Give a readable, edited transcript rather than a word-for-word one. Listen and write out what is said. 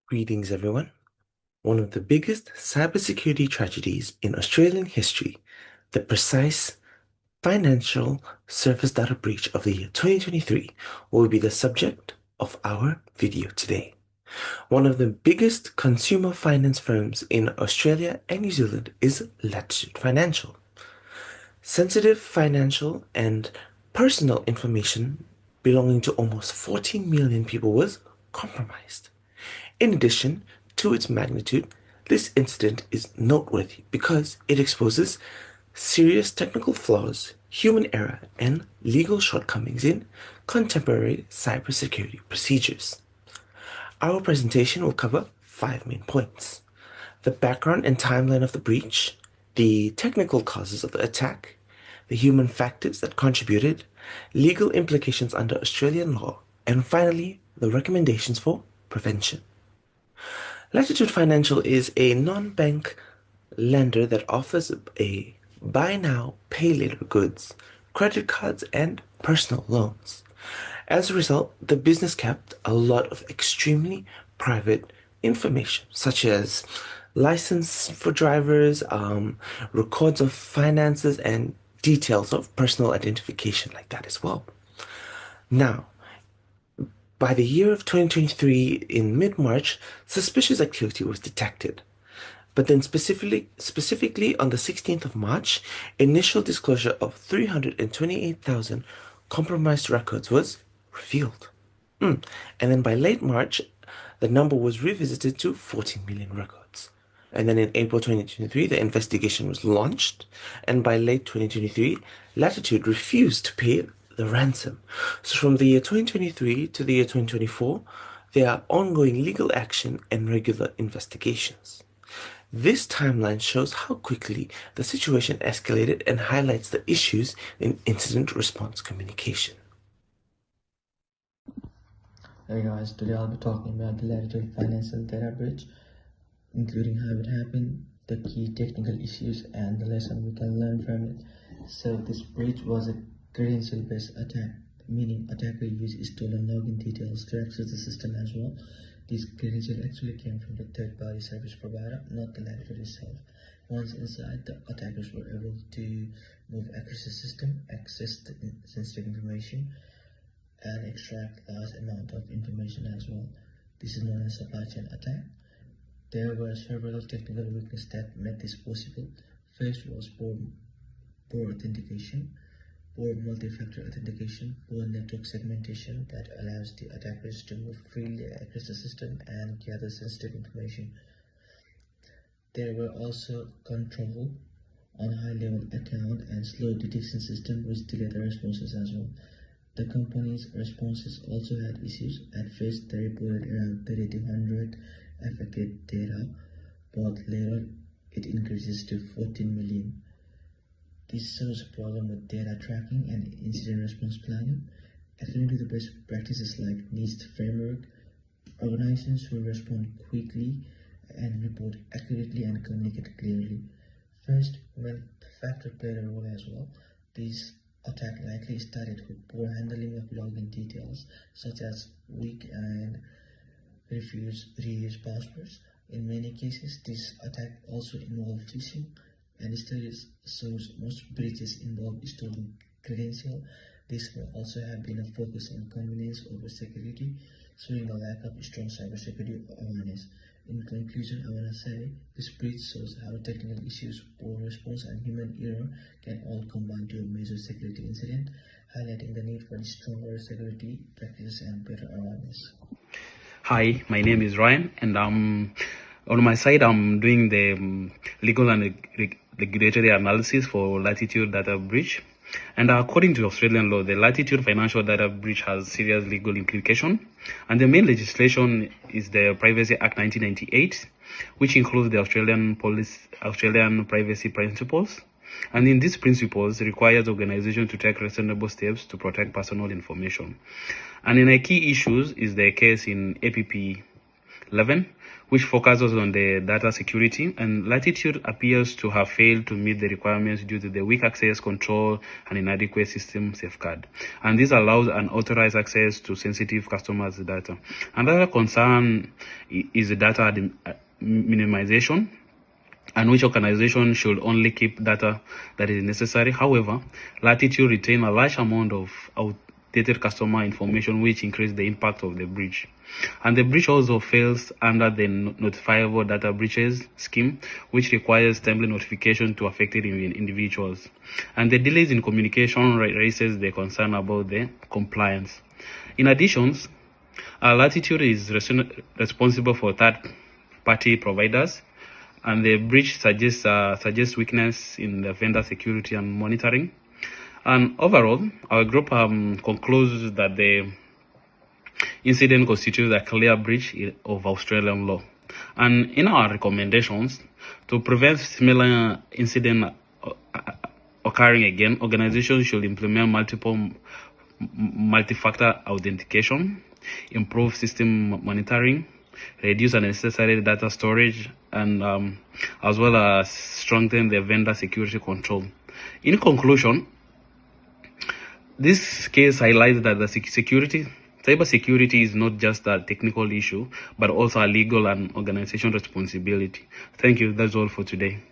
Greetings, everyone. One of the biggest cybersecurity tragedies in Australian history, the precise financial service data breach of the year 2023, will be the subject of our video today. One of the biggest consumer finance firms in Australia and New Zealand is Latitude Financial. Sensitive financial and personal information belonging to almost 14 million people was compromised. In addition to its magnitude, this incident is noteworthy because it exposes serious technical flaws, human error, and legal shortcomings in contemporary cybersecurity procedures. Our presentation will cover five main points: the background and timeline of the breach, the technical causes of the attack, the human factors that contributed, legal implications under Australian law, and finally, the recommendations for prevention. Latitude Financial is a non-bank lender that offers a buy now, pay later goods, credit cards, and personal loans. As a result, the business kept a lot of extremely private information, such as license for drivers, records of finances, and details of personal identification like that as well. Now, by the year of 2023, in mid-March, suspicious activity was detected. But then specifically on the 16th of March, initial disclosure of 328,000 compromised records was revealed. And then by late March, the number was revisited to 14 million records. And then in April 2023, the investigation was launched. And by late 2023, Latitude refused to pay the ransom. So from the year 2023 to the year 2024, there are ongoing legal action and regular investigations. This timeline shows how quickly the situation escalated and highlights the issues in incident response communication. Hey guys, today I'll be talking about the Latitude Financial Data Breach, including how it happened, the key technical issues, and the lesson we can learn from it. So this breach was a credential-based attack, meaning attacker used stolen login details to access the system as well. These credentials actually came from the third-party service provider, not the Latitude itself. Once inside, the attackers were able to move across the system, access the sensitive information, and extract large amount of information as well. This is known as supply chain attack. There were several technical weaknesses that made this possible. First was poor authentication, poor multi-factor authentication, poor network segmentation that allows the attackers to move freely across the system and gather sensitive information. There were also control on high-level account and slow detection system which delayed the responses as well. The company's responses also had issues. At first, they reported around 3,200 affected data, but later it increases to 14 million. This shows a problem with data tracking and incident response planning. According to the best practices like NIST framework, organizations will respond quickly and report accurately and communicate clearly. First, human factor played a role as well. These attack likely started with poor handling of login details, such as weak and reused passwords. In many cases, this attack also involved phishing, and studies shows most breaches involve stolen credentials. This may also have been a focus on convenience over security, showing a lack of strong cybersecurity awareness. In conclusion, I want to say this breach shows how technical issues, poor response, and human error can all combine to a major security incident, highlighting the need for stronger security practices and better awareness. Hi, my name is Ryan, and on my side, I'm doing the legal and regulatory analysis for Latitude Data Breach. And according to Australian law, the Latitude Financial Data Breach has serious legal implication. And the main legislation is the Privacy Act 1998, which includes the Australian privacy principles. And in these principles, requires organizations to take reasonable steps to protect personal information. And in the key issues is the case in APP 11, which focuses on the data security, and Latitude appears to have failed to meet the requirements due to the weak access control and inadequate system safeguard. And this allows unauthorized access to sensitive customers' data. Another concern is the data minimization, and which organization should only keep data that is necessary. However, Latitude retain a large amount of outdated customer information, which increase the impact of the breach. And the breach also fails under the notifiable data breaches scheme, which requires timely notification to affected individuals. And the delays in communication raises the concern about the compliance. In addition, Latitude is responsible for third-party providers, and the breach suggests weakness in the vendor security and monitoring. And overall, our group concludes that the incident constitutes a clear breach of Australian law. And in our recommendations, to prevent similar incident occurring again, organizations should implement multi-factor authentication, improve system monitoring, reduce unnecessary data storage, and as well as strengthen the vendor security control. In conclusion, this case highlights that the cybersecurity is not just a technical issue, but also a legal and organization responsibility. Thank you. That's all for today.